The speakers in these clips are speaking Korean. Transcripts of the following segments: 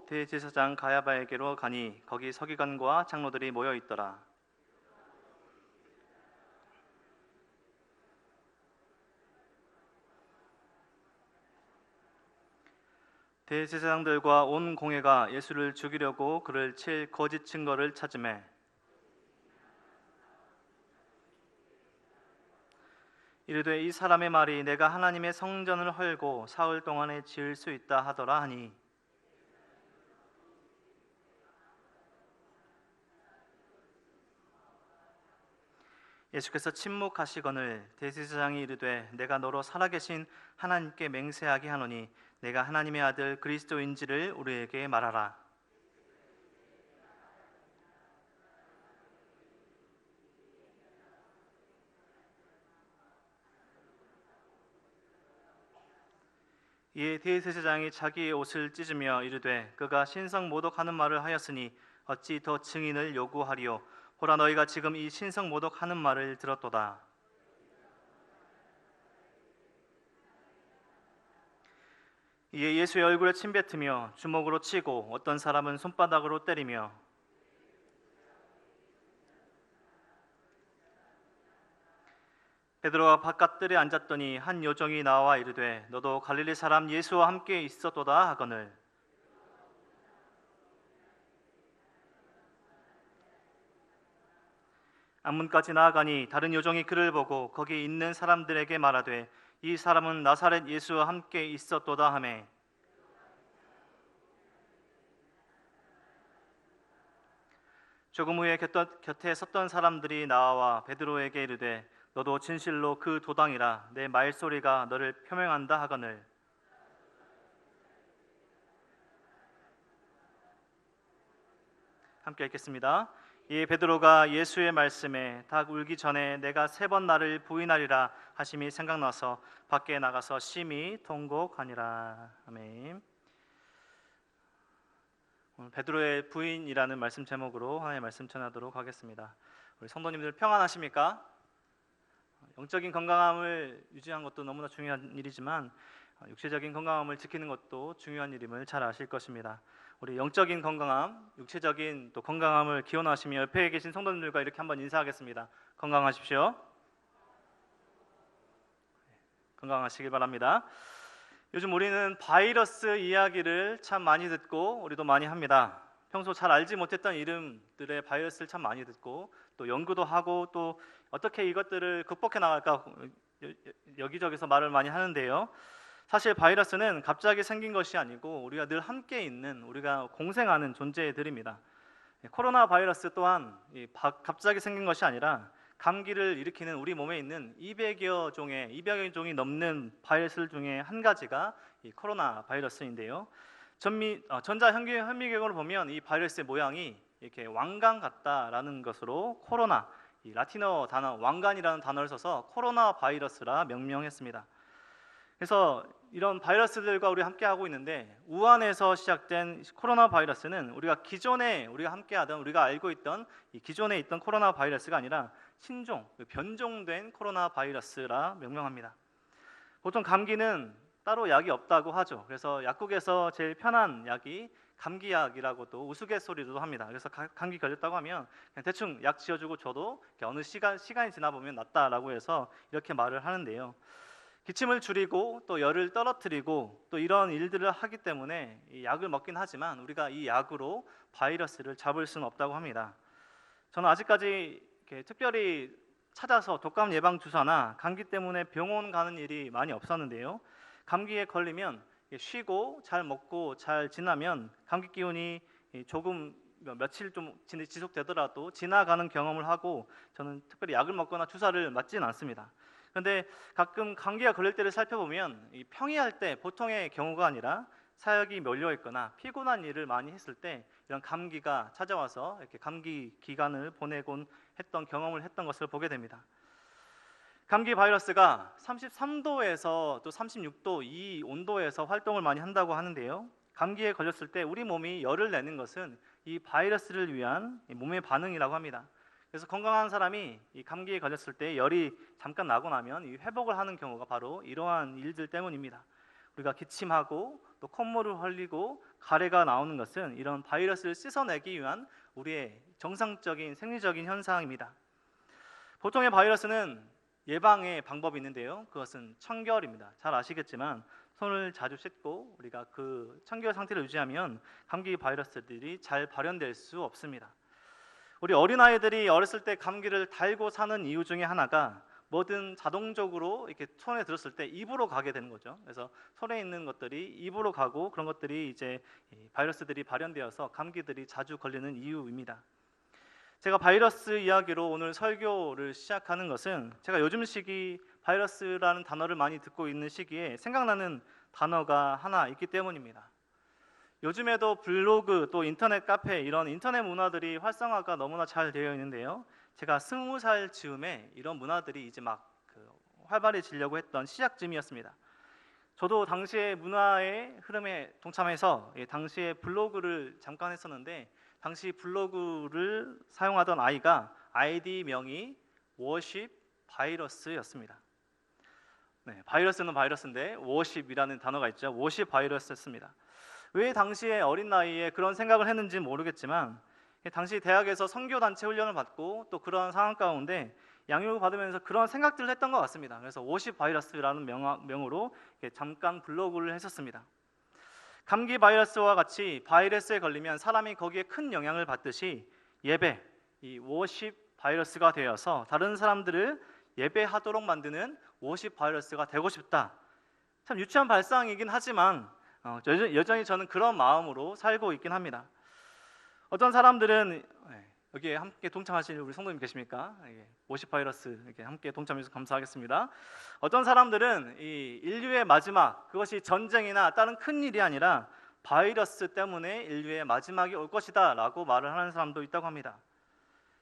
대제사장 가야바에게로 가니 거기 서기관과 장로들이 모여 있더라. 대제사장들과 온 공회가 예수를 죽이려고 그를 칠 거짓 증거를 찾으매 이르되 이 사람의 말이 내가 하나님의 성전을 헐고 사흘 동안에 지을 수 있다 하더라 하니 예수께서 침묵하시거늘 대제사장이 이르되 내가 너로 살아계신 하나님께 맹세하게 하노니 내가 하나님의 아들 그리스도인지를 우리에게 말하라. 이에 대제사장이 자기의 옷을 찢으며 이르되 그가 신성 모독하는 말을 하였으니 어찌 더 증인을 요구하리요. 보라 너희가 지금 이 신성 모독하는 말을 들었도다. 이에 예수의 얼굴에 침뱉으며 주먹으로 치고 어떤 사람은 손바닥으로 때리며 베드로가 바깥들에 앉았더니 한 요정이 나와 이르되 너도 갈릴리 사람 예수와 함께 있었도다 하거늘 안문까지 나아가니 다른 요정이 그를 보고 거기 있는 사람들에게 말하되 이 사람은 나사렛 예수와 함께 있었도다 하매 조금 후에 곁에 섰던 사람들이 나와 베드로에게 이르되 너도 진실로 그 도당이라 내 말소리가 너를 표명한다 하거늘 함께 읽겠습니다. 이에 베드로가 예수의 말씀에 닭 울기 전에 내가 3번 나를 부인하리라 하심이 생각나서 밖에 나가서 심히 통곡하니라. 아멘. 오늘 베드로의 부인이라는 말씀 제목으로 하나님의 말씀 전하도록 하겠습니다. 우리 성도님들 평안하십니까? 영적인 건강함을 유지하는 것도 너무나 중요한 일이지만 육체적인 건강함을 지키는 것도 중요한 일임을 잘 아실 것입니다. 우리 영적인 건강함, 육체적인 또 건강함을 기원하시며 옆에 계신 성도님들과 이렇게 한번 인사하겠습니다. 건강하십시오. 건강하시길 바랍니다. 요즘 우리는 바이러스 이야기를 참 많이 듣고 우리도 많이 합니다. 평소 잘 알지 못했던 이름들의 바이러스를 참 많이 듣고 또 연구도 하고 또 어떻게 이것들을 극복해 나갈까 여기저기서 말을 많이 하는데요. 사실 바이러스는 갑자기 생긴 것이 아니고 우리가 늘 함께 있는 우리가 공생하는 존재들입니다. 코로나 바이러스 또한 갑자기 생긴 것이 아니라 감기를 일으키는 우리 몸에 있는 200여 종이 넘는 바이러스 중에 한 가지가 이 코로나 바이러스인데요. 전자현미경으로 보면 이 바이러스의 모양이 이렇게 왕관 같다라는 것으로 코로나, 이 라틴어 단어 왕관이라는 단어를 써서 코로나 바이러스라 명명했습니다. 그래서 이런 바이러스들과 우리 함께 하고 있는데 우한에서 시작된 코로나 바이러스는 우리가 함께하던 우리가 알고 있던 이 기존에 있던 코로나 바이러스가 아니라 신종, 변종된 코로나 바이러스라 명명합니다. 보통 감기는 따로 약이 없다고 하죠. 그래서 약국에서 제일 편한 약이 감기약이라고도 우스갯소리도 합니다. 그래서 감기 걸렸다고 하면 그냥 대충 약 지어주고 줘도 어느 시간이 지나 보면 낫다라고 해서 이렇게 말을 하는데요. 기침을 줄이고 또 열을 떨어뜨리고 또 이런 일들을 하기 때문에 이 약을 먹긴 하지만 우리가 이 약으로 바이러스를 잡을 수는 없다고 합니다. 저는 아직까지 이렇게 특별히 찾아서 독감 예방 주사나 감기 때문에 병원 가는 일이 많이 없었는데요. 감기에 걸리면 쉬고 잘 먹고 잘 지나면 감기 기운이 조금 며칠 좀 지속되더라도 지나가는 경험을 하고 저는 특별히 약을 먹거나 주사를 맞지는 않습니다. 그런데 가끔 감기가 걸릴 때를 살펴보면 이 평이할 때 보통의 경우가 아니라 사역이 몰려 있거나 피곤한 일을 많이 했을 때 이런 감기가 찾아와서 이렇게 감기 기간을 보내곤 했던 경험을 했던 것을 보게 됩니다. 감기 바이러스가 33도에서 또 36도 이 온도에서 활동을 많이 한다고 하는데요. 감기에 걸렸을 때 우리 몸이 열을 내는 것은 이 바이러스를 위한 몸의 반응이라고 합니다. 그래서 건강한 사람이 이 감기에 걸렸을 때 열이 잠깐 나고 나면 이 회복을 하는 경우가 바로 이러한 일들 때문입니다. 우리가 기침하고 또 콧물을 흘리고 가래가 나오는 것은 이런 바이러스를 씻어내기 위한 우리의 정상적인 생리적인 현상입니다. 보통의 바이러스는 예방의 방법이 있는데요. 그것은 청결입니다. 잘 아시겠지만 손을 자주 씻고 우리가 그 청결 상태를 유지하면 감기 바이러스들이 잘 발현될 수 없습니다. 우리 어린아이들이 어렸을 때 감기를 달고 사는 이유 중에 하나가 뭐든 자동적으로 이렇게 손에 들었을 때 입으로 가게 되는 거죠. 그래서 손에 있는 것들이 입으로 가고 그런 것들이 이제 바이러스들이 발현되어서 감기들이 자주 걸리는 이유입니다. 제가 바이러스 이야기로 오늘 설교를 시작하는 것은 제가 요즘 시기 바이러스라는 단어를 많이 듣고 있는 시기에 생각나는 단어가 하나 있기 때문입니다. 요즘에도 블로그 또 인터넷 카페 이런 인터넷 문화들이 활성화가 너무나 잘 되어 있는데요. 제가 20살 즈음에 이런 문화들이 이제 막 활발해지려고 했던 시작쯤이었습니다. 저도 당시에 문화의 흐름에 동참해서 당시에 블로그를 잠깐 했었는데 당시 블로그를 사용하던 아이가 아이디 명이 워십 바이러스였습니다. 네, 바이러스는 바이러스인데 워십이라는 단어가 있죠. 워십 바이러스였습니다. 왜 당시에 어린 나이에 그런 생각을 했는지 모르겠지만 당시 대학에서 선교단체 훈련을 받고 또 그런 상황 가운데 양육을 받으면서 그런 생각들을 했던 것 같습니다. 그래서 워십 바이러스라는 명으로 잠깐 블로그를 했었습니다. 감기 바이러스와 같이 바이러스에 걸리면 사람이 거기에 큰 영향을 받듯이 예배, 이 워십 바이러스가 되어서 다른 사람들을 예배하도록 만드는 워십 바이러스가 되고 싶다. 참 유치한 발상이긴 하지만 여전히 저는 그런 마음으로 살고 있긴 합니다. 어떤 사람들은 여기에 함께 동참하실 우리 성도님 계십니까? 워십 바이러스 이렇게 함께 동참해주셔서 감사하겠습니다. 어떤 사람들은 이 인류의 마지막, 그것이 전쟁이나 다른 큰 일이 아니라 바이러스 때문에 인류의 마지막이 올 것이다 라고 말을 하는 사람도 있다고 합니다.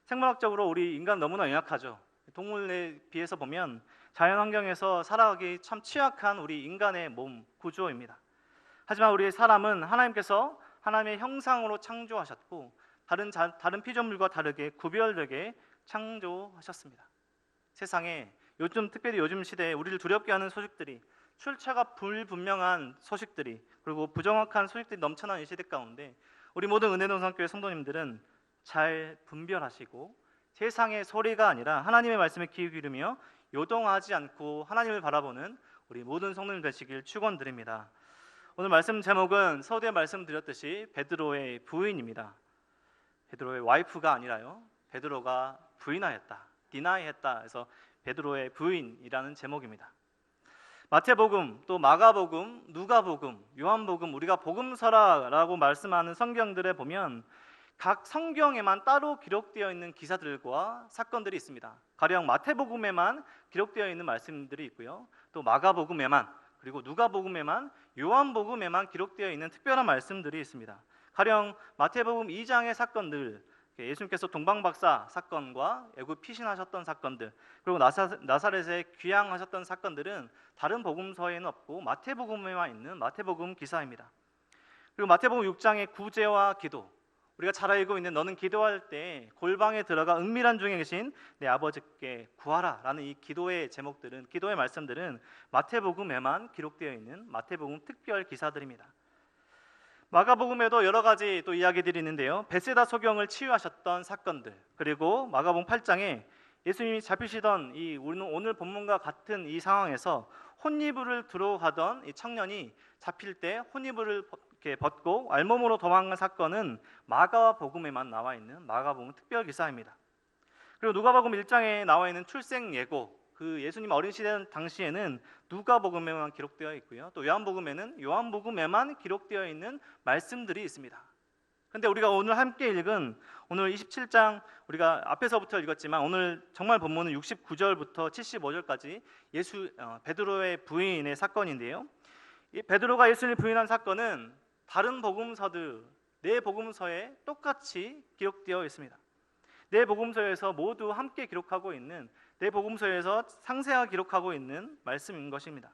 생물학적으로 우리 인간 너무나 연약하죠. 동물에 비해서 보면 자연환경에서 살아가기 참 취약한 우리 인간의 몸 구조입니다. 하지만 우리 사람은 하나님께서 하나님의 형상으로 창조하셨고 다른 피조물과 다르게 구별되게 창조하셨습니다. 세상에 특별히 요즘 시대에 우리를 두렵게 하는 소식들이, 출처가 불분명한 소식들이, 그리고 부정확한 소식들이 넘쳐나는 이 시대 가운데 우리 모든 은혜동산교회 성도님들은 잘 분별하시고 세상의 소리가 아니라 하나님의 말씀에 귀 기울이며 요동하지 않고 하나님을 바라보는 우리 모든 성도님 되시길 축원드립니다. 오늘 말씀 제목은 서두에 말씀드렸듯이 베드로의 부인입니다. 베드로의 와이프가 아니라요, 베드로가 부인하였다, 디나이했다 해서 베드로의 부인이라는 제목입니다. 마태복음, 또 마가복음, 누가복음, 요한복음, 우리가 복음서라고 말씀하는 성경들에 보면 각 성경에만 따로 기록되어 있는 기사들과 사건들이 있습니다. 가령 마태복음에만 기록되어 있는 말씀들이 있고요, 또 마가복음에만, 그리고 누가복음에만, 요한복음에만 기록되어 있는 특별한 말씀들이 있습니다. 가령 마태복음 2장의 사건들, 예수님께서 동방박사 사건과 애굽 피신하셨던 사건들, 그리고 나사렛에 귀향하셨던 사건들은 다른 복음서에는 없고 마태복음에만 있는 마태복음 기사입니다. 그리고 마태복음 6장의 구제와 기도, 우리가 잘 알고 있는 너는 기도할 때 골방에 들어가 은밀한 중에 계신 내 아버지께 구하라 라는 이 기도의 제목들은, 기도의 말씀들은 마태복음에만 기록되어 있는 마태복음 특별 기사들입니다. 마가복음에도 여러 가지 또 이야기들이 있는데요, 벳세다 소경을 치유하셨던 사건들, 그리고 마가복음 8장에 예수님이 잡히시던 이 오늘 본문과 같은 이 상황에서 혼이불을 들어가던 이 청년이 잡힐 때 혼이불을 이렇게 벗고 알몸으로 도망간 사건은 마가복음에만 나와 있는 마가복음 특별 기사입니다. 그리고 누가복음 1장에 나와 있는 출생 예고, 그 예수님 어린 시대 당시에는 누가복음에만 기록되어 있고요, 또 요한복음에는 요한복음에만 기록되어 있는 말씀들이 있습니다. 그런데 우리가 오늘 함께 읽은 오늘 27장, 우리가 앞에서부터 읽었지만 오늘 정말 본문은 69절부터 75절까지 베드로의 부인의 사건인데요, 이 베드로가 예수님을 부인한 사건은 다른 복음서들, 네 복음서에 똑같이 기록되어 있습니다. 네 복음서에서 모두 함께 기록하고 있는, 네 복음서에서 상세하게 기록하고 있는 말씀인 것입니다.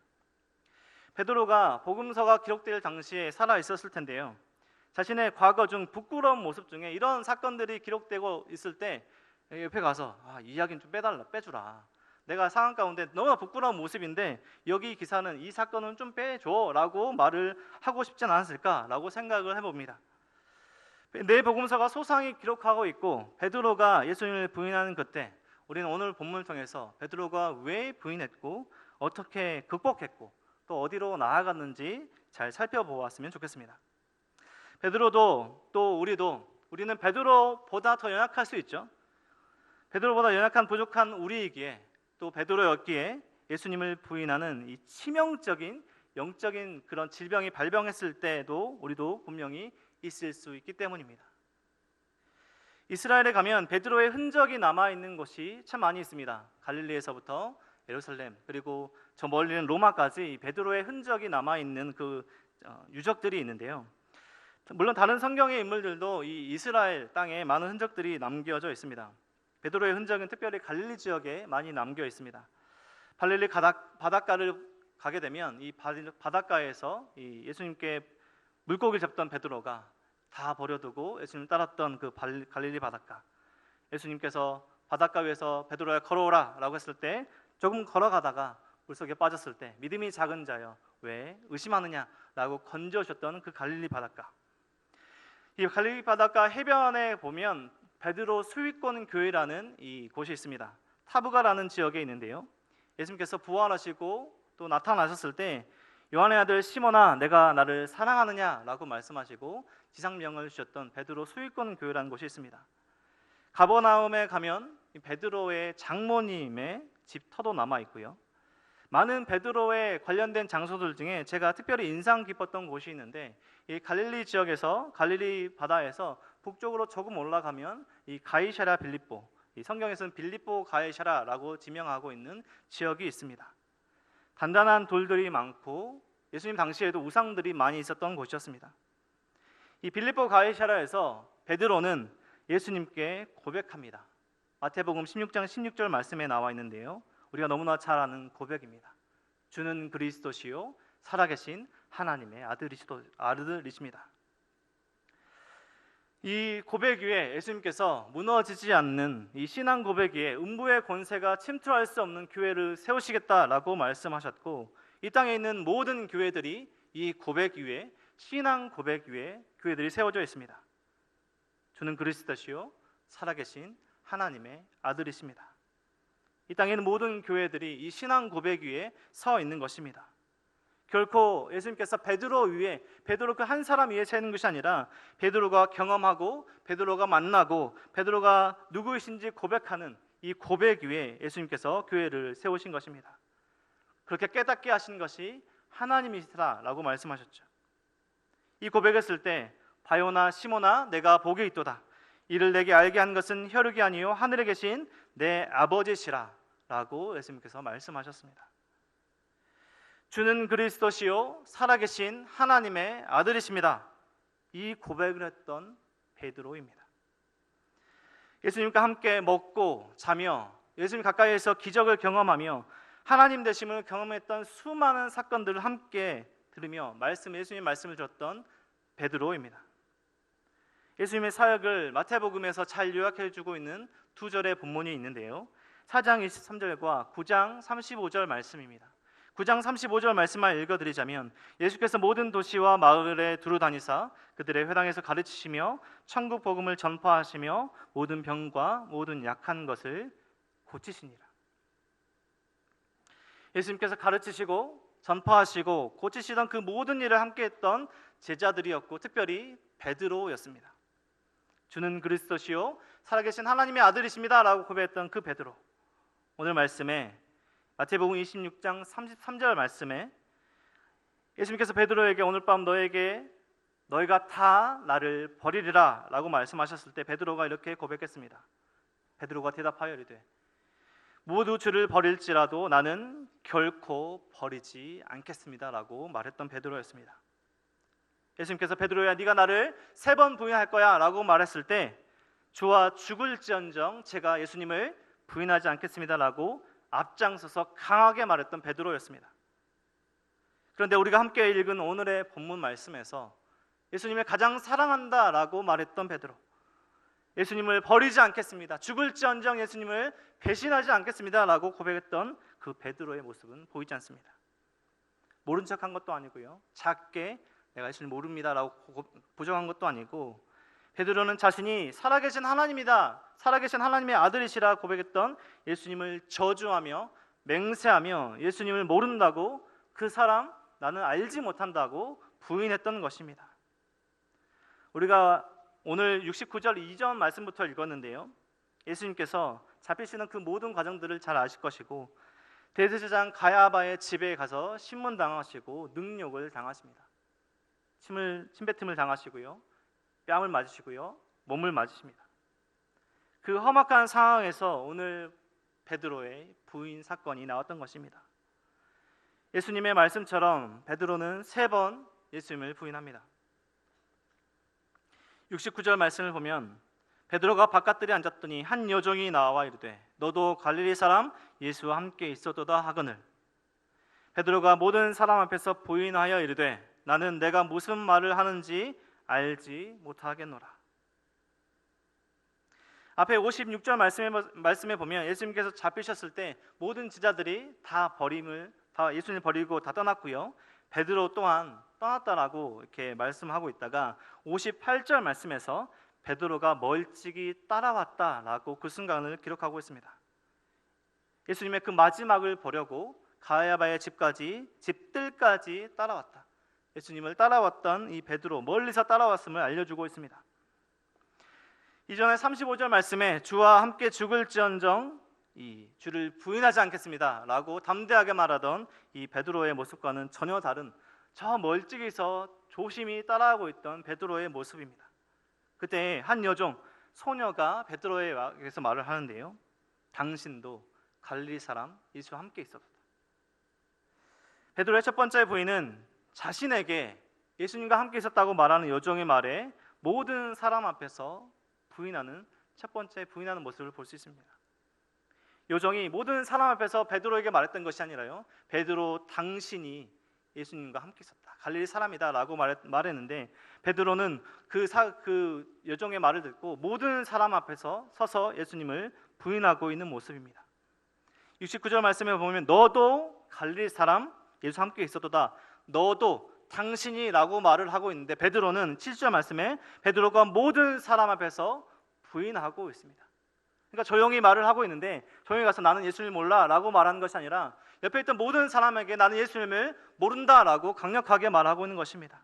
베드로가 복음서가 기록될 당시에 살아 있었을 텐데요, 자신의 과거 중 부끄러운 모습 중에 이런 사건들이 기록되고 있을 때 옆에 가서 이 이야기는 좀 빼주라, 내가 상황 가운데 너무나 부끄러운 모습인데 여기 기사는 이 사건은 좀 빼줘라고 말을 하고 싶지 않았을까라고 생각을 해봅니다. 네 복음서가 소상히 기록하고 있고 베드로가 예수님을 부인하는 그때 우리는 오늘 본문을 통해서 베드로가 왜 부인했고 어떻게 극복했고 또 어디로 나아갔는지 잘 살펴보았으면 좋겠습니다. 베드로도 또 우리는 베드로보다 더 연약할 수 있죠. 베드로보다 연약한 부족한 우리이기에 또 베드로였기에 예수님을 부인하는 이 치명적인 영적인 그런 질병이 발병했을 때도 우리도 분명히 있을 수 있기 때문입니다. 이스라엘에 가면 베드로의 흔적이 남아있는 곳이 참 많이 있습니다. 갈릴리에서부터 예루살렘 그리고 저 멀리는 로마까지 베드로의 흔적이 남아있는 그 유적들이 있는데요. 물론 다른 성경의 인물들도 이 이스라엘 땅에 많은 흔적들이 남겨져 있습니다. 베드로의 흔적은 특별히 갈릴리 지역에 많이 남겨 있습니다. 갈릴리 바닷가를 가게 되면 이 바닷가에서 이 예수님께 물고기를 잡던 베드로가 다 버려두고 예수님 따랐던 그 갈릴리 바닷가, 예수님께서 바닷가 위에서 베드로야 걸어오라 라고 했을 때 조금 걸어가다가 물속에 빠졌을 때 믿음이 작은 자여 왜 의심하느냐 라고 건져주셨던 그 갈릴리 바닷가. 이 갈릴리 바닷가 해변에 보면 베드로 수위권 교회라는 이 곳이 있습니다. 타부가라는 지역에 있는데요, 예수님께서 부활하시고 또 나타나셨을 때 요한의 아들 시몬아 내가 나를 사랑하느냐 라고 말씀하시고 지상명을 주셨던 베드로 수위권 교회라는 곳이 있습니다. 가버나움에 가면 베드로의 장모님의 집터도 남아 있고요. 많은 베드로에 관련된 장소들 중에 제가 특별히 인상 깊었던 곳이 있는데 이 갈릴리 지역에서 갈릴리 바다에서 북쪽으로 조금 올라가면 이 가이사랴 빌립보, 이 성경에서는 빌립보 가이사랴라고 지명하고 있는 지역이 있습니다. 단단한 돌들이 많고 예수님 당시에도 우상들이 많이 있었던 곳이었습니다. 이 빌립보 가이사랴에서 베드로는 예수님께 고백합니다. 마태복음 16장 16절 말씀에 나와 있는데요, 우리가 너무나 잘 아는 고백입니다. 주는 그리스도시요 살아계신 하나님의 아들이십니다. 이 고백 위에 예수님께서 무너지지 않는 이 신앙 고백 위에 음부의 권세가 침투할 수 없는 교회를 세우시겠다라고 말씀하셨고, 이 땅에 있는 모든 교회들이 이 고백 위에, 신앙 고백 위에 교회들이 세워져 있습니다. 주는 그리스도시요 살아계신 하나님의 아들이십니다. 이 땅에 있는 모든 교회들이 이 신앙 고백 위에 서 있는 것입니다. 결코 예수님께서 베드로 위에, 베드로 그 한 사람 위에 세는 것이 아니라 베드로가 경험하고 베드로가 만나고 베드로가 누구이신지 고백하는 이 고백 위에 예수님께서 교회를 세우신 것입니다. 그렇게 깨닫게 하신 것이 하나님이시라라고 말씀하셨죠. 이 고백했을 때 바요나 시모나 내가 복이 있도다. 이를 내게 알게 한 것은 혈육이 아니요 하늘에 계신 내 아버지시라 라고 예수님께서 말씀하셨습니다. 주는 그리스도시요 살아계신 하나님의 아들이십니다. 이 고백을 했던 베드로입니다. 예수님과 함께 먹고 자며 예수님 가까이에서 기적을 경험하며 하나님 되심을 경험했던 수많은 사건들을 함께 들으며 예수님 말씀을 들었던 베드로입니다. 예수님의 사역을 마태복음에서 잘 요약해주고 있는 두 절의 본문이 있는데요, 4장 23절과 9장 35절 말씀입니다. 9장 35절 말씀만 읽어드리자면 예수께서 모든 도시와 마을에 두루 다니사 그들의 회당에서 가르치시며 천국 복음을 전파하시며 모든 병과 모든 약한 것을 고치시니라. 예수님께서 가르치시고 전파하시고 고치시던 그 모든 일을 함께 했던 제자들이었고 특별히 베드로였습니다. 주는 그리스도시요 살아계신 하나님의 아들이십니다 라고 고백했던 그 베드로, 오늘 말씀에 마태복음 26장 33절 말씀에 예수님께서 베드로에게 오늘 밤 너희가 다 나를 버리리라 라고 말씀하셨을 때 베드로가 이렇게 고백했습니다. 베드로가 대답하여 이르되 모두 주를 버릴지라도 나는 결코 버리지 않겠습니다 라고 말했던 베드로였습니다. 예수님께서 베드로야 네가 나를 3번 부인할 거야 라고 말했을 때 주와 죽을지언정 제가 예수님을 부인하지 않겠습니다 라고 앞장서서 강하게 말했던 베드로였습니다. 그런데 우리가 함께 읽은 오늘의 본문 말씀에서 예수님을 가장 사랑한다라고 말했던 베드로, 예수님을 버리지 않겠습니다. 죽을지언정 예수님을 배신하지 않겠습니다 라고 고백했던 그 베드로의 모습은 보이지 않습니다. 모른 척한 것도 아니고요, 작게 내가 예수님 모릅니다 라고 부정한 것도 아니고, 베드로는 자신이 살아계신 하나님이다, 살아계신 하나님의 아들이시라 고백했던 예수님을 저주하며 맹세하며 예수님을 모른다고, 그 사람 나는 알지 못한다고 부인했던 것입니다. 우리가 오늘 69절 이전 말씀부터 읽었는데요, 예수님께서 잡히시는 그 모든 과정들을 잘 아실 것이고, 대제사장 가야바의 집에 가서 신문당하시고 능욕을 당하십니다. 침뱉음을 당하시고요, 뺨을 맞으시고요, 몸을 맞으십니다. 그 험악한 상황에서 오늘 베드로의 부인 사건이 나왔던 것입니다. 예수님의 말씀처럼 베드로는 3번 예수님을 부인합니다. 69절 말씀을 보면 베드로가 바깥들에 앉았더니 한 여종이 나와 이르되 너도 갈릴리 사람 예수와 함께 있었도다 하거늘, 베드로가 모든 사람 앞에서 부인하여 이르되 나는 내가 무슨 말을 하는지 알지 못하겠노라. 앞에 56절 말씀에 보면 예수님께서 잡히셨을 때 모든 제자들이 다 예수님 버리고 다 떠났고요, 베드로 또한 떠났다라고 이렇게 말씀하고 있다가 58절 말씀에서 베드로가 멀찍이 따라왔다라고 그 순간을 기록하고 있습니다. 예수님의 그 마지막을 보려고 가야바의 집들까지 따라왔다. 예수님을 따라왔던 이 베드로, 멀리서 따라왔음을 알려주고 있습니다. 이전에 35절 말씀에 주와 함께 죽을지언정 이 주를 부인하지 않겠습니다 라고 담대하게 말하던 이 베드로의 모습과는 전혀 다른, 저 멀찍이서 조심히 따라가고 있던 베드로의 모습입니다. 그때 한 여종 소녀가 베드로에게서 말을 하는데요, 당신도 갈릴리 사람 예수와 함께 있었다. 베드로의 첫 번째 부인은 자신에게 예수님과 함께 있었다고 말하는 여종의 말에 모든 사람 앞에서 부인하는, 첫 번째 부인하는 모습을 볼 수 있습니다. 여종이 모든 사람 앞에서 베드로에게 말했던 것이 아니라요, 베드로 당신이 예수님과 함께 있었다, 갈릴리 사람이다 라고 말했는데, 베드로는 그 여종의 말을 듣고 모든 사람 앞에서 서서 예수님을 부인하고 있는 모습입니다. 69절 말씀에 보면 너도 갈릴리 사람 예수와 함께 있었도다, 너도 당신이 라고 말을 하고 있는데, 베드로는 70절 말씀에 베드로가 모든 사람 앞에서 부인하고 있습니다. 그러니까 조용히 말을 하고 있는데, 조용히 가서 나는 예수님을 몰라 라고 말하는 것이 아니라 옆에 있던 모든 사람에게 나는 예수님을 모른다 라고 강력하게 말하고 있는 것입니다.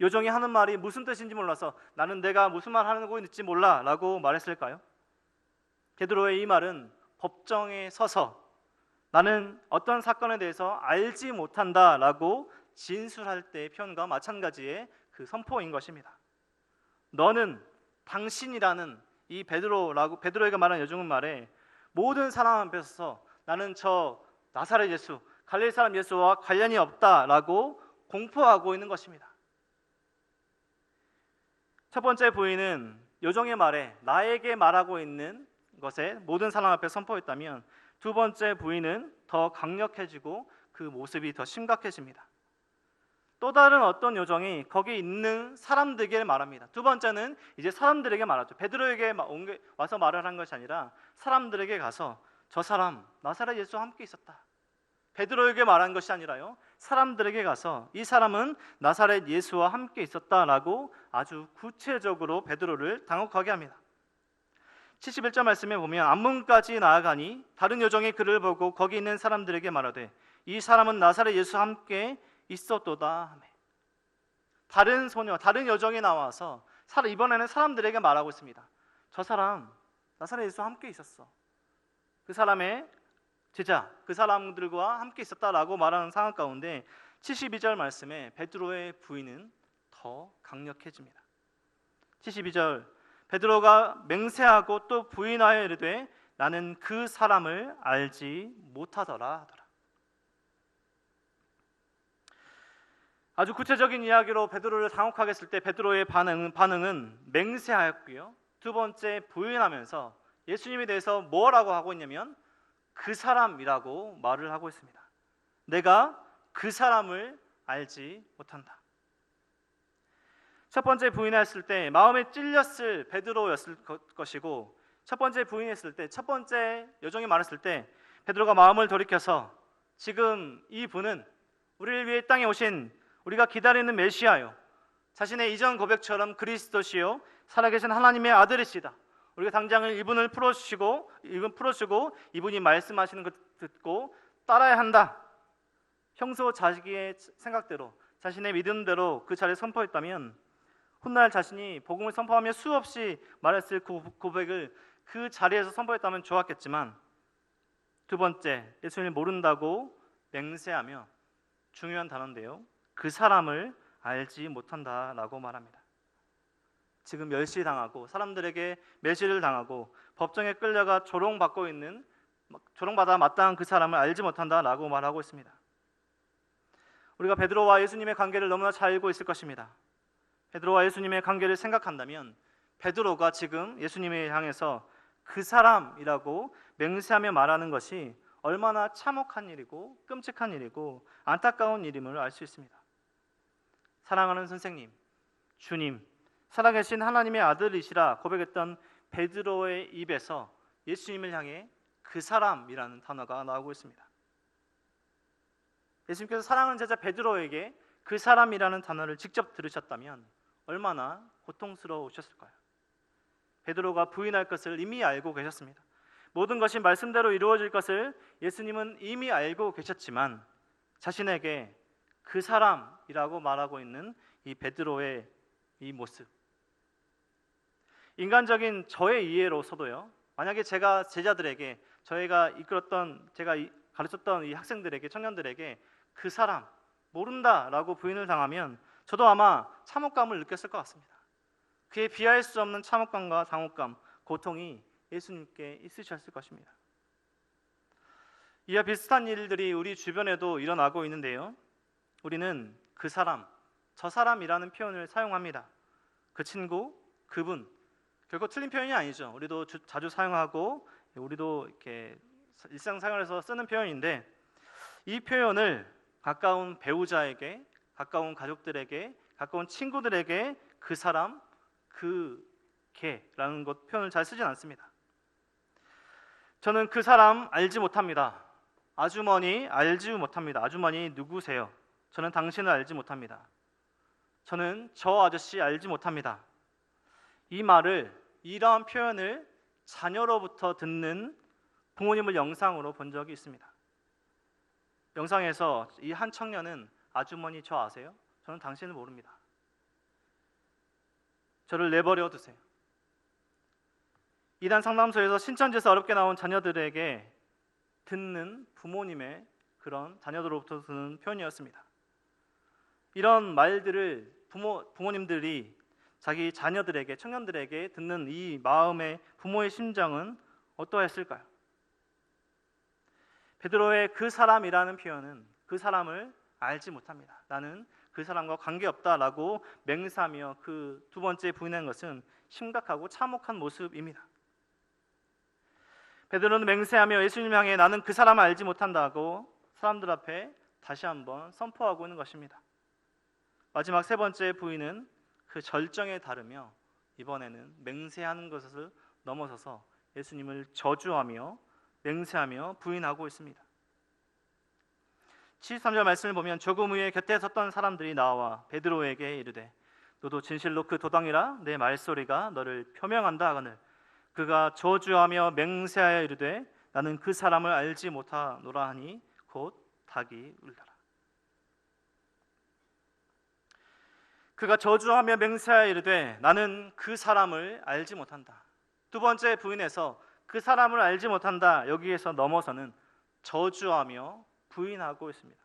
여종이 하는 말이 무슨 뜻인지 몰라서 나는 내가 무슨 말 하고 있는지 몰라 라고 말했을까요? 베드로의 이 말은 법정에 서서 나는 어떤 사건에 대해서 알지 못한다 라고 진술할 때의 표현과 마찬가지의 그 선포인 것입니다. 너는, 당신이라는 이 베드로에게 말한 여종은 말에 모든 사람 앞에서 나는 저 나사렛 예수, 갈릴리 사람 예수와 관련이 없다라고 공포하고 있는 것입니다. 첫 번째 부인은 여종의 말에 나에게 말하고 있는 것에 모든 사람 앞에 선포했다면, 두 번째 부인은 더 강력해지고 그 모습이 더 심각해집니다. 또 다른 어떤 여종이 거기 있는 사람들에게 말합니다. 두 번째는 이제 사람들에게 말하죠. 베드로에게 와서 말을 한 것이 아니라 사람들에게 가서 저 사람 나사렛 예수와 함께 있었다. 베드로에게 말한 것이 아니라요, 사람들에게 가서 이 사람은 나사렛 예수와 함께 있었다라고 아주 구체적으로 베드로를 당혹하게 합니다. 71절 말씀에 보면 앞문까지 나아가니 다른 여종이 그를 보고 거기 있는 사람들에게 말하되 이 사람은 나사렛 예수와 함께 있었도다 하매, 다른 소녀, 다른 여종이 나와서 이번에는 사람들에게 말하고 있습니다. 저 사람 나사렛 예수와 함께 있었어. 그 사람의 제자, 그 사람들과 함께 있었다라고 말하는 상황 가운데 72절 말씀에 베드로의 부인은 더 강력해집니다. 72절 베드로가 맹세하고 또 부인하여 이르되 나는 그 사람을 알지 못하더라 하더라. 아주 구체적인 이야기로 베드로를 당혹하게 했을 때 베드로의 반응은 맹세하였고요, 두 번째 부인하면서 예수님에 대해서 뭐라고 하고 있냐면 그 사람이라고 말을 하고 있습니다. 내가 그 사람을 알지 못한다. 첫 번째 부인했을 때 마음에 찔렸을 베드로였을 것이고, 첫 번째 부인했을 때, 첫 번째 여종이 말했을 때 베드로가 마음을 돌이켜서 지금 이 분은 우리를 위해 땅에 오신 우리가 기다리는 메시아요, 자신의 이전 고백처럼 그리스도시요 살아계신 하나님의 아들이시다, 우리가 당장 이분을 풀어주시고 이분이 말씀하시는 것 듣고 따라야 한다, 평소 자기의 생각대로 자신의 믿음대로 그 자리에 선포했다면 훗날 자신이 복음을 선포하며 수없이 말했을 고백을 그 자리에서 선포했다면 좋았겠지만, 두 번째, 예수님을 모른다고 맹세하며 중요한 단어인데요, 그 사람을 알지 못한다라고 말합니다. 지금 멸시당하고 사람들에게 매질을 당하고 법정에 끌려가 조롱받아 마땅한 그 사람을 알지 못한다라고 말하고 있습니다. 우리가 베드로와 예수님의 관계를 너무나 잘 알고 있을 것입니다. 베드로와 예수님의 관계를 생각한다면 베드로가 지금 예수님을 향해서 그 사람이라고 맹세하며 말하는 것이 얼마나 참혹한 일이고 끔찍한 일이고 안타까운 일임을 알 수 있습니다. 사랑하는 선생님, 주님, 살아계신 하나님의 아들이시라 고백했던 베드로의 입에서 예수님을 향해 그 사람이라는 단어가 나오고 있습니다. 예수님께서 사랑하는 제자 베드로에게 그 사람이라는 단어를 직접 들으셨다면 얼마나 고통스러우셨을까요? 베드로가 부인할 것을 이미 알고 계셨습니다. 모든 것이 말씀대로 이루어질 것을 예수님은 이미 알고 계셨지만 자신에게 그 사람이라고 말하고 있는 이 베드로의 이 모습, 인간적인 저의 이해로서도요, 만약에 제가 제자들에게, 제가 가르쳤던 이 학생들에게, 청년들에게 그 사람 모른다라고 부인을 당하면 저도 아마 참혹감을 느꼈을 것 같습니다. 그에 비할 수 없는 참혹감과 당혹감, 고통이 예수님께 있으셨을 것입니다. 이와 비슷한 일들이 우리 주변에도 일어나고 있는데요, 우리는 그 사람, 저 사람이라는 표현을 사용합니다. 그 친구, 그분, 결코 틀린 표현이 아니죠. 우리도 자주 사용하고 우리도 이렇게 일상생활에서 쓰는 표현인데, 이 표현을 가까운 배우자에게, 가까운 가족들에게, 가까운 친구들에게 그 사람, 그 걔라는 것 표현을 잘 쓰진 않습니다. 저는 그 사람 알지 못합니다. 아주머니 알지 못합니다. 아주머니 누구세요? 저는 당신을 알지 못합니다. 저는 저 아저씨 알지 못합니다. 이 말을, 이러한 표현을 자녀로부터 듣는 부모님을 영상으로 본 적이 있습니다. 영상에서 이 한 청년은 아주머니 저 아세요? 저는 당신을 모릅니다. 저를 내버려 두세요. 이단 상담소에서 신천지에서 어렵게 나온 자녀들에게 듣는 부모님의 그런 자녀들로부터 듣는 표현이었습니다. 이런 말들을 부모님들이 자기 자녀들에게, 청년들에게 듣는 이 마음의 부모의 심정은 어떠했을까요? 베드로의 그 사람이라는 표현은 그 사람을 알지 못합니다. 나는 그 사람과 관계없다라고 맹세하며 그 두 번째 부인한 것은 심각하고 참혹한 모습입니다. 베드로는 맹세하며 예수님 향해 나는 그 사람을 알지 못한다고 사람들 앞에 다시 한번 선포하고 있는 것입니다. 마지막 세 번째 부인은 그 절정에 다르며 이번에는 맹세하는 것을 넘어서서 예수님을 저주하며 맹세하며 부인하고 있습니다. 73절 말씀을 보면 조금 후에 곁에 섰던 사람들이 나와 베드로에게 이르되 너도 진실로 그 도당이라 내 말소리가 너를 표명한다 하거늘 그가 저주하며 맹세하여 이르되 나는 그 사람을 알지 못하노라 하니 곧 닭이 울더라. 그가 저주하며 맹세하여 이르되 나는 그 사람을 알지 못한다. 두 번째 부인에서 그 사람을 알지 못한다, 여기에서 넘어서는 저주하며 부인하고 있습니다.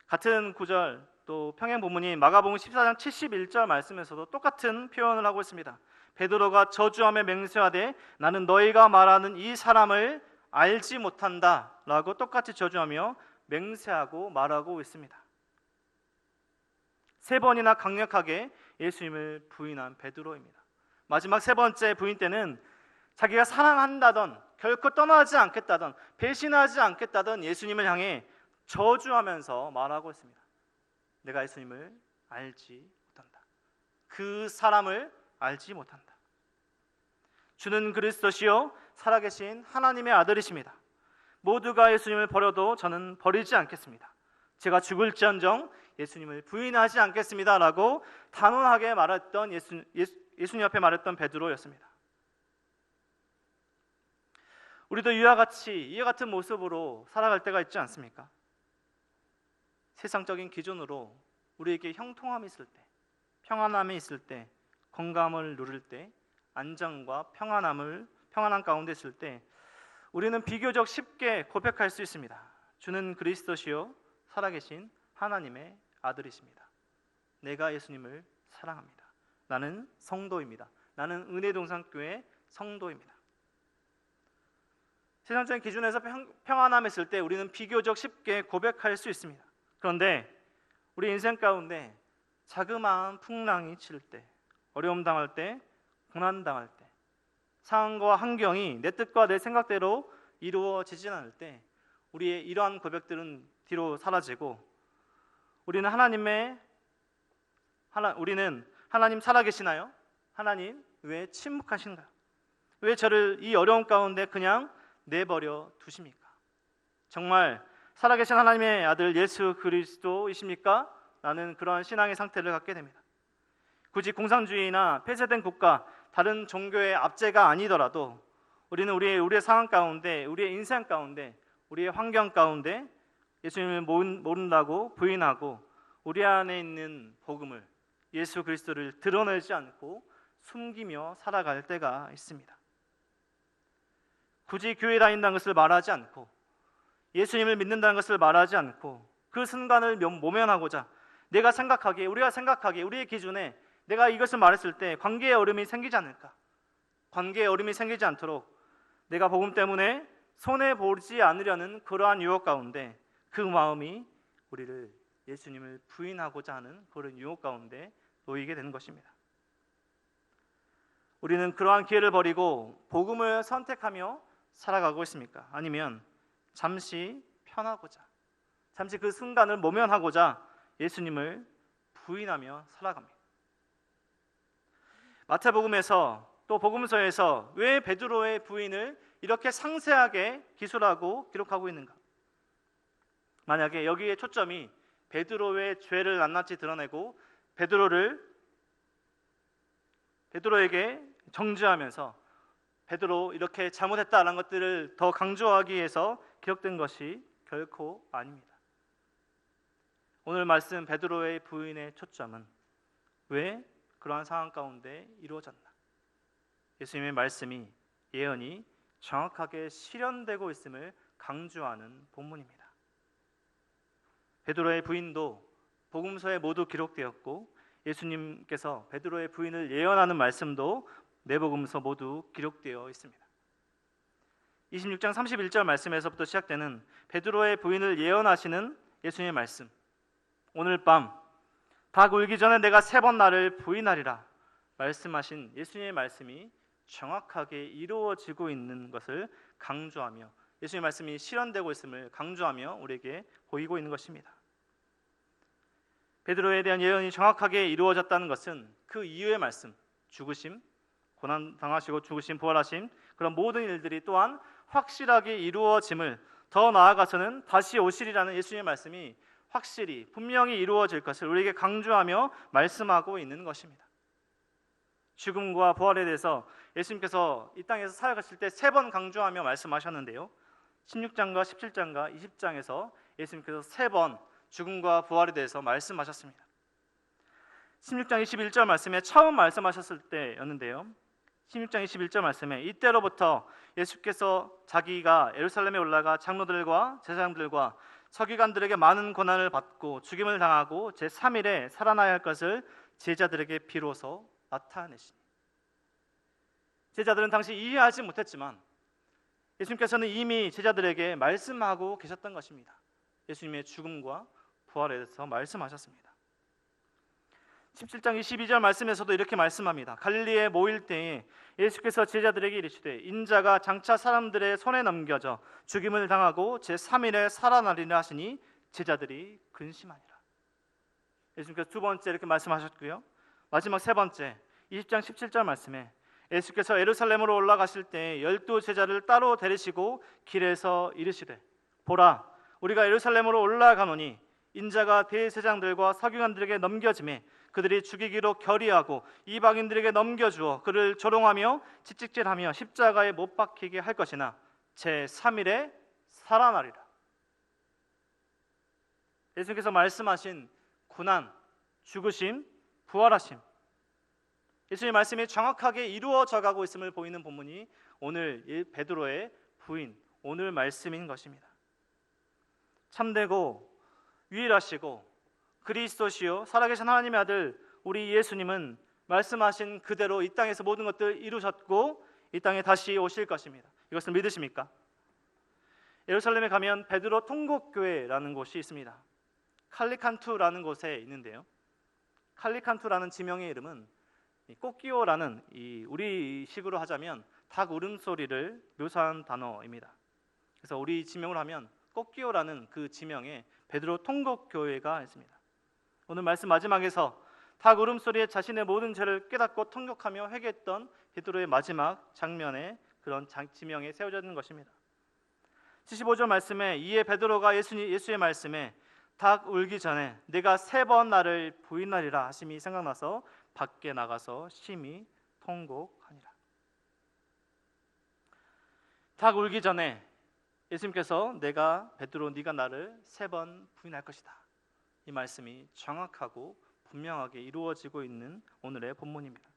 같은 구절, 또 평행 본문인 마가복음 14장 71절 말씀에서도 똑같은 표현을 하고 있습니다. 베드로가 저주하며 맹세하되 나는 너희가 말하는 이 사람을 알지 못한다 라고 똑같이 저주하며 맹세하고 말하고 있습니다. 세 번이나 강력하게 예수님을 부인한 베드로입니다. 마지막 세 번째 부인 때는 자기가 사랑한다던, 결코 떠나지 않겠다던, 배신하지 않겠다던 예수님을 향해 저주하면서 말하고 있습니다. 내가 예수님을 알지 못한다. 그 사람을 알지 못한다. 주는 그리스도시요 살아계신 하나님의 아들이십니다. 모두가 예수님을 버려도 저는 버리지 않겠습니다. 제가 죽을지언정 예수님을 부인하지 않겠습니다 라고 단호하게 말했던 예수님 앞에 말했던 베드로였습니다. 우리도 이와 같은 모습으로 살아갈 때가 있지 않습니까? 세상적인 기준으로 우리에게 형통함이 있을 때, 평안함이 있을 때, 건강을 누릴 때, 안정과 평안함 가운데 있을 때 우리는 비교적 쉽게 고백할 수 있습니다. 주는 그리스도시요 살아계신 하나님의 아들이십니다. 내가 예수님을 사랑합니다. 나는 성도입니다. 나는 은혜동산교회 성도입니다. 세상적인 기준에서 평안함이 있을 때 우리는 비교적 쉽게 고백할 수 있습니다. 그런데 우리 인생 가운데 자그마한 풍랑이 칠 때, 어려움 당할 때, 고난 당할 때, 상황과 환경이 내 뜻과 내 생각대로 이루어지지 않을 때 우리의 이러한 고백들은 뒤로 사라지고 우리는 하나님 살아계시나요? 하나님 왜 침묵하신가요? 왜 저를 이 어려움 가운데 그냥 내버려 두십니까? 정말 살아계신 하나님의 아들 예수 그리스도이십니까? 라는 그러한 신앙의 상태를 갖게 됩니다. 굳이 공산주의나 폐쇄된 국가, 다른 종교의 압제가 아니더라도 우리는 우리의 상황 가운데, 우리의 인생 가운데, 우리의 환경 가운데 예수님을 모른다고 부인하고 우리 안에 있는 복음을, 예수 그리스도를 드러내지 않고 숨기며 살아갈 때가 있습니다. 굳이 교회 다닌다는 것을 말하지 않고 예수님을 믿는다는 것을 말하지 않고 그 순간을 모면하고자 우리가 생각하기에 우리의 기준에 내가 이것을 말했을 때 관계의 어려움이 생기지 않을까, 관계의 어려움이 생기지 않도록 내가 복음 때문에 손해보지 않으려는 그러한 유혹 가운데 그 마음이 우리를 예수님을 부인하고자 하는 그런 유혹 가운데 놓이게 되는 것입니다. 우리는 그러한 기회를 버리고 복음을 선택하며 살아가고 있습니까? 아니면 잠시 편하고자, 잠시 그 순간을 모면하고자 예수님을 부인하며 살아갑니다. 마태복음에서 또 복음서에서 왜 베드로의 부인을 이렇게 상세하게 기술하고 기록하고 있는가? 만약에 여기에 초점이 베드로의 죄를 낱낱이 드러내고 베드로에게 정죄하면서 베드로 이렇게 잘못했다라는 것들을 더 강조하기 위해서 기록된 것이 결코 아닙니다. 오늘 말씀 베드로의 부인의 초점은 왜 그러한 상황 가운데 이루어졌나? 예수님의 말씀이, 예언이 정확하게 실현되고 있음을 강조하는 본문입니다. 베드로의 부인도 복음서에 모두 기록되었고 예수님께서 베드로의 부인을 예언하는 말씀도 내복음서 모두 기록되어 있습니다. 26장 31절 말씀에서부터 시작되는 베드로의 부인을 예언하시는 예수님의 말씀, 오늘 밤 닭 울기 전에 내가 3번 나를 부인하리라 말씀하신 예수님의 말씀이 정확하게 이루어지고 있는 것을 강조하며 예수님의 말씀이 실현되고 있음을 강조하며 우리에게 보이고 있는 것입니다. 베드로에 대한 예언이 정확하게 이루어졌다는 것은 그 이후의 말씀, 죽으심, 고난 당하시고 죽으심, 부활하심, 그런 모든 일들이 또한 확실하게 이루어짐을, 더 나아가서는 다시 오시리라는 예수님의 말씀이 확실히 분명히 이루어질 것을 우리에게 강조하며 말씀하고 있는 것입니다. 죽음과 부활에 대해서 예수님께서 이 땅에서 살아가실 때 3번 강조하며 말씀하셨는데요, 16장과 17장과 20장에서 예수님께서 3번 죽음과 부활에 대해서 말씀하셨습니다. 16장 21절 말씀에 처음 말씀하셨을 때였는데요, 16장 21절 말씀에 이때로부터 예수께서 자기가 예루살렘에 올라가 장로들과 제사장들과 서기관들에게 많은 고난을 받고 죽임을 당하고 제3일에 살아나야 할 것을 제자들에게 비로소 나타내시니, 제자들은 당시 이해하지 못했지만 예수님께서는 이미 제자들에게 말씀하고 계셨던 것입니다. 예수님의 죽음과 부활에 대해서 말씀하셨습니다. 17장 22절 말씀에서도 이렇게 말씀합니다. 갈릴리에 모일 때에 예수께서 제자들에게 이르시되 인자가 장차 사람들의 손에 넘겨져 죽임을 당하고 제3일에 살아나리라 하시니 제자들이 근심하니라. 예수님께서 두 번째 이렇게 말씀하셨고요, 마지막 세 번째 20장 17절 말씀에 예수께서 예루살렘으로 올라가실 때 12제자를 따로 데리시고 길에서 이르시되 보라 우리가 예루살렘으로 올라가노니 인자가 대제사장들과 서기관들에게 넘겨지매 그들이 죽이기로 결의하고 이방인들에게 넘겨주어 그를 조롱하며 채찍질하며 십자가에 못 박히게 할 것이나 제3일에 살아나리라. 예수께서 말씀하신 고난, 죽으심, 부활하심, 예수님의 말씀이 정확하게 이루어져 가고 있음을 보이는 본문이 오늘 베드로의 부인, 오늘 말씀인 것입니다. 참되고 유일하시고 그리스도시요 살아계신 하나님의 아들 우리 예수님은 말씀하신 그대로 이 땅에서 모든 것들을 이루셨고 이 땅에 다시 오실 것입니다. 이것을 믿으십니까? 예루살렘에 가면 베드로 통곡교회라는 곳이 있습니다. 칼리칸투라는 곳에 있는데요, 칼리칸투라는 지명의 이름은 꽃기호라는 우리식으로 하자면 닭 울음소리를 묘사한 단어입니다. 그래서 우리 지명을 하면 꽃기호라는 그 지명에 베드로 통곡교회가 있습니다. 오늘 말씀 마지막에서 닭 울음소리에 자신의 모든 죄를 깨닫고 통곡하며 회개했던 베드로의 마지막 장면에 그런 지명에 세워져 있는 것입니다. 75절 말씀에 이에 베드로가 예수의 말씀에 닭 울기 전에 내가 3번 나를 부인하리라 하심이 생각나서 밖에 나가서 심히 통곡하니라. 닭 울기 전에 예수님께서 내가 베드로 네가 나를 3번 부인할 것이다, 이 말씀이 정확하고 분명하게 이루어지고 있는 오늘의 본문입니다.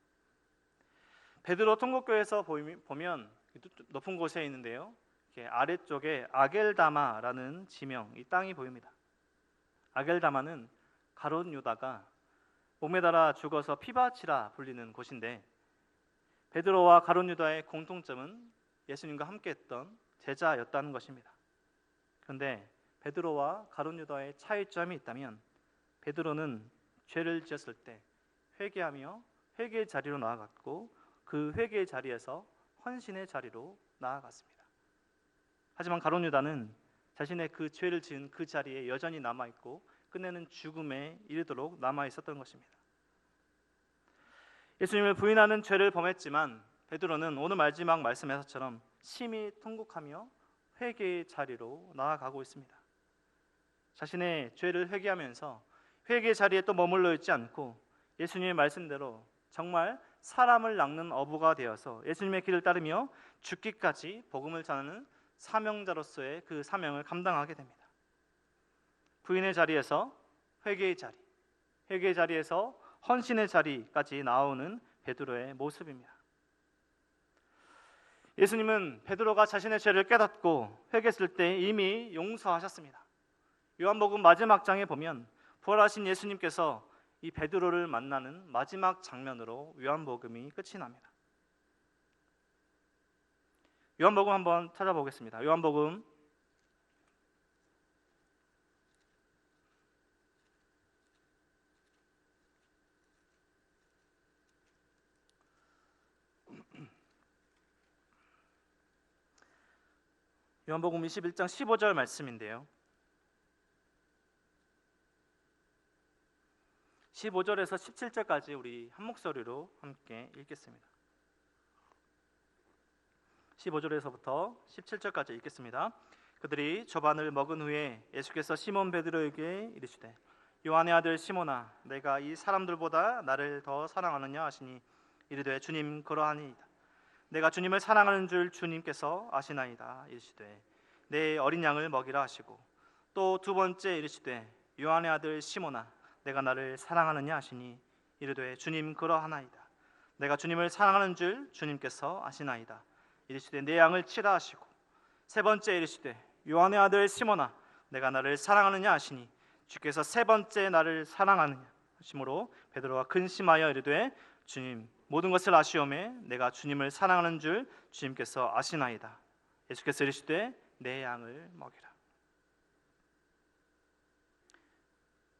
베드로 통곡교에서 보면 높은 곳에 있는데요, 아래쪽에 아겔다마라는 지명, 이 땅이 보입니다. 아겔다마는 가룟 유다가 몸에 달아 죽어서 피바치라 불리는 곳인데, 베드로와 가룟 유다의 공통점은 예수님과 함께했던 제자였다는 것입니다. 그런데 베드로와 가룟 유다의 차이점이 있다면, 베드로는 죄를 지었을 때 회개하며 회개의 자리로 나아갔고 그 회개의 자리에서 헌신의 자리로 나아갔습니다. 하지만 가룟 유다는 자신의 그 죄를 지은 그 자리에 여전히 남아있고 끝내는 죽음에 이르도록 남아있었던 것입니다. 예수님을 부인하는 죄를 범했지만 베드로는 오늘 마지막 말씀에서처럼 심히 통곡하며 회개의 자리로 나아가고 있습니다. 자신의 죄를 회개하면서 회개의 자리에 또 머물러 있지 않고 예수님의 말씀대로 정말 사람을 낚는 어부가 되어서 예수님의 길을 따르며 죽기까지 복음을 전하는 사명자로서의 그 사명을 감당하게 됩니다. 부인의 자리에서 회개의 자리, 회개의 자리에서 헌신의 자리까지 나오는 베드로의 모습입니다. 예수님은 베드로가 자신의 죄를 깨닫고 회개했을 때 이미 용서하셨습니다. 요한복음 마지막 장에 보면 부활하신 예수님께서 이 베드로를 만나는 마지막 장면으로 요한복음이 끝이 납니다. 요한복음 한번 찾아보겠습니다. 요한복음 21장 15절 말씀인데요, 15절에서 17절까지 우리 한 목소리로 함께 읽겠습니다. 15절에서부터 17절까지 읽겠습니다. 그들이 저반을 먹은 후에 예수께서 시몬 베드로에게 이르시되 요한의 아들 시몬아 내가 이 사람들보다 나를 더 사랑하느냐 하시니 이르되 주님 그러하니이다. 내가 주님을 사랑하는 줄 주님께서 아시나이다. 이르시되 내 어린 양을 먹이라 하시고 또 두 번째 이르시되 요한의 아들 시몬아 내가 나를 사랑하느냐 하시니 이르되 주님 그러하나이다. 내가 주님을 사랑하는 줄 주님께서 아시나이다. 이르시되 내 양을 치라 하시고 세 번째 이르시되 요한의 아들 시몬아 내가 나를 사랑하느냐 하시니 주께서 세 번째 나를 사랑하느냐 하심으로 베드로가 근심하여 이르되 주님 모든 것을 아시오매 내가 주님을 사랑하는 줄 주님께서 아시나이다. 예수께서 이르시되 내 양을 먹이라.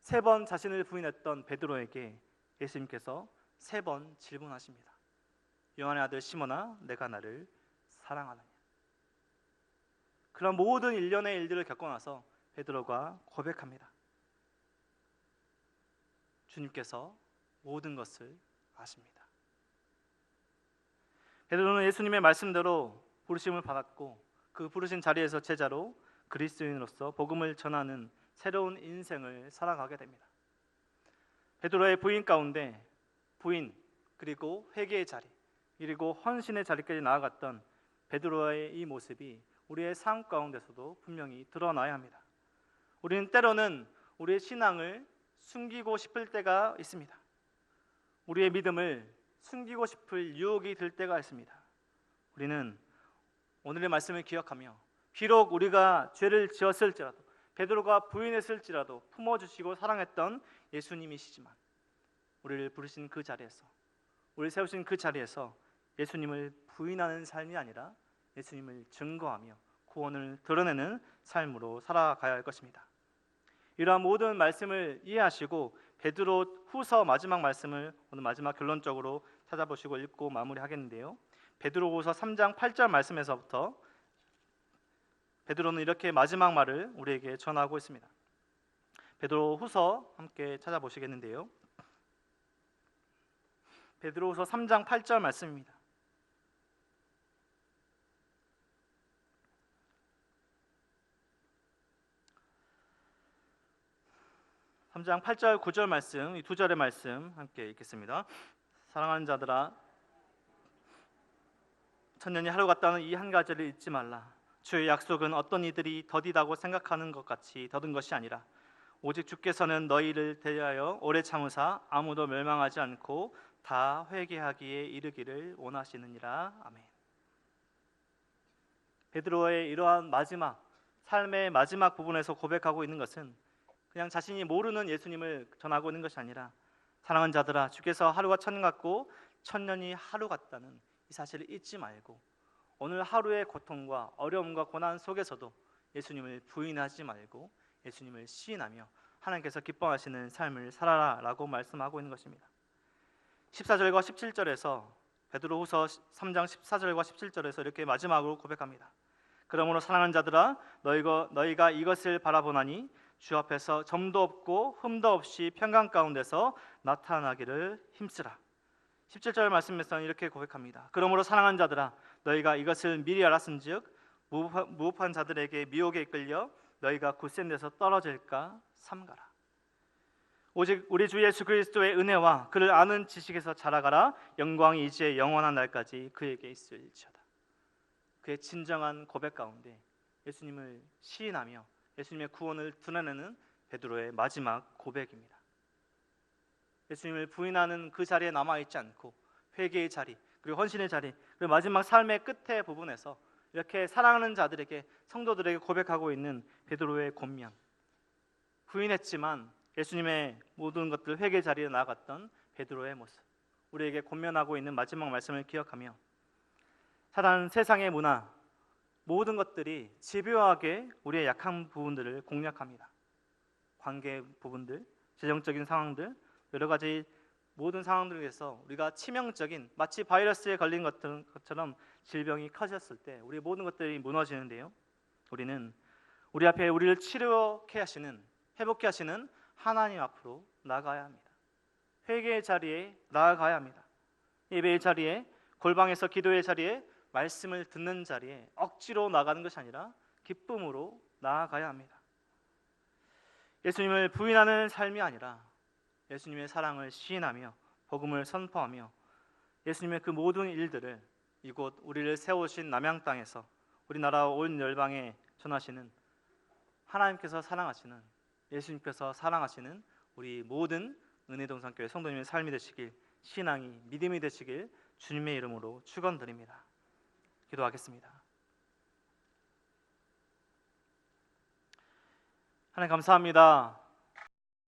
세 번 자신을 부인했던 베드로에게 예수님께서 세 번 질문하십니다. 요한의 아들 시몬아 내가 나를 사랑하느냐. 그런 모든 일련의 일들을 겪고 나서 베드로가 고백합니다. 주님께서 모든 것을 아십니다. 베드로는 예수님의 말씀대로 부르심을 받았고 그 부르신 자리에서 제자로 그리스도인으로서 복음을 전하는 새로운 인생을 살아가게 됩니다. 베드로의 부인 가운데 부인 그리고 회개의 자리 그리고 헌신의 자리까지 나아갔던 베드로의 이 모습이 우리의 삶 가운데서도 분명히 드러나야 합니다. 우리는 때로는 우리의 신앙을 숨기고 싶을 때가 있습니다. 우리의 믿음을 숨기고 싶을 유혹이 들 때가 있습니다. 우리는 오늘의 말씀을 기억하며 비록 우리가 죄를 지었을지라도 베드로가 부인했을지라도 품어주시고 사랑했던 예수님이시지만 우리를 부르신 그 자리에서 우리를 세우신 그 자리에서 예수님을 부인하는 삶이 아니라 예수님을 증거하며 구원을 드러내는 삶으로 살아가야 할 것입니다. 이러한 모든 말씀을 이해하시고 베드로 후서 마지막 말씀을 오늘 마지막 결론적으로 찾아보시고 읽고 마무리하겠는데요. 베드로후서 3장 8절 말씀에서부터 베드로는 이렇게 마지막 말을 우리에게 전하고 있습니다. 베드로후서 함께 찾아보시겠는데요. 베드로후서 3장 8절 말씀입니다. 삼 장 8절 9절 말씀, 이 두 절의 말씀 함께 읽겠습니다. 사랑하는 자들아 천년이 하루 같다는 이 한 가지를 잊지 말라. 주의 약속은 어떤 이들이 더디다고 생각하는 것 같이 더딘 것이 아니라 오직 주께서는 너희를 대하여 오래 참으사 아무도 멸망하지 않고 다 회개하기에 이르기를 원하시느니라. 아멘. 베드로의 이러한 마지막 삶의 마지막 부분에서 고백하고 있는 것은 그냥 자신이 모르는 예수님을 전하고 있는 것이 아니라 사랑하는 자들아 주께서 하루가 천년 같고 천년이 하루 같다는 이 사실을 잊지 말고 오늘 하루의 고통과 어려움과 고난 속에서도 예수님을 부인하지 말고 예수님을 시인하며 하나님께서 기뻐하시는 삶을 살아라라고 말씀하고 있는 것입니다. 14절과 17절에서 베드로후서 3장 14절과 17절에서 이렇게 마지막으로 고백합니다. 그러므로 사랑하는 자들아 너희가 이것을 바라보나니 주 앞에서 점도 없고 흠도 없이 평강 가운데서 나타나기를 힘쓰라. 17절 말씀에서는 이렇게 고백합니다. 그러므로 사랑하는 자들아 너희가 이것을 미리 알았은즉 무법한 자들에게 미혹에 이끌려 너희가 굳센 데서 떨어질까 삼가라. 오직 우리 주 예수 그리스도의 은혜와 그를 아는 지식에서 자라가라. 영광이 이제 영원한 날까지 그에게 있을지어다. 그의 진정한 고백 가운데 예수님을 시인하며 예수님의 구원을 드러내는 베드로의 마지막 고백입니다. 예수님을 부인하는 그 자리에 남아있지 않고 회개의 자리 그리고 헌신의 자리 그리고 마지막 삶의 끝의 부분에서 이렇게 사랑하는 자들에게 성도들에게 고백하고 있는 베드로의 권면, 부인했지만 예수님의 모든 것들 회개 자리에 나아갔던 베드로의 모습, 우리에게 권면하고 있는 마지막 말씀을 기억하며 사단 세상의 문화 모든 것들이 집요하게 우리의 약한 부분들을 공략합니다. 관계 부분들, 재정적인 상황들, 여러 가지 모든 상황들에서 우리가 치명적인 마치 바이러스에 걸린 것처럼 질병이 커졌을 때 우리 모든 것들이 무너지는데요. 우리는 우리 앞에 우리를 치료케 하시는 회복케 하시는 하나님 앞으로 나아가야 합니다. 회개의 자리에 나아가야 합니다. 예배의 자리에, 골방에서 기도의 자리에, 말씀을 듣는 자리에 억지로 나가는 것이 아니라 기쁨으로 나아가야 합니다. 예수님을 부인하는 삶이 아니라 예수님의 사랑을 시인하며 복음을 선포하며 예수님의 그 모든 일들을 이곳 우리를 세우신 남양 땅에서 우리나라 온 열방에 전하시는 하나님께서 사랑하시는 예수님께서 사랑하시는 우리 모든 은혜동산교회 성도님의 삶이 되시길, 신앙이 믿음이 되시길 주님의 이름으로 축원드립니다. 기도하겠습니다. 하나님 감사합니다.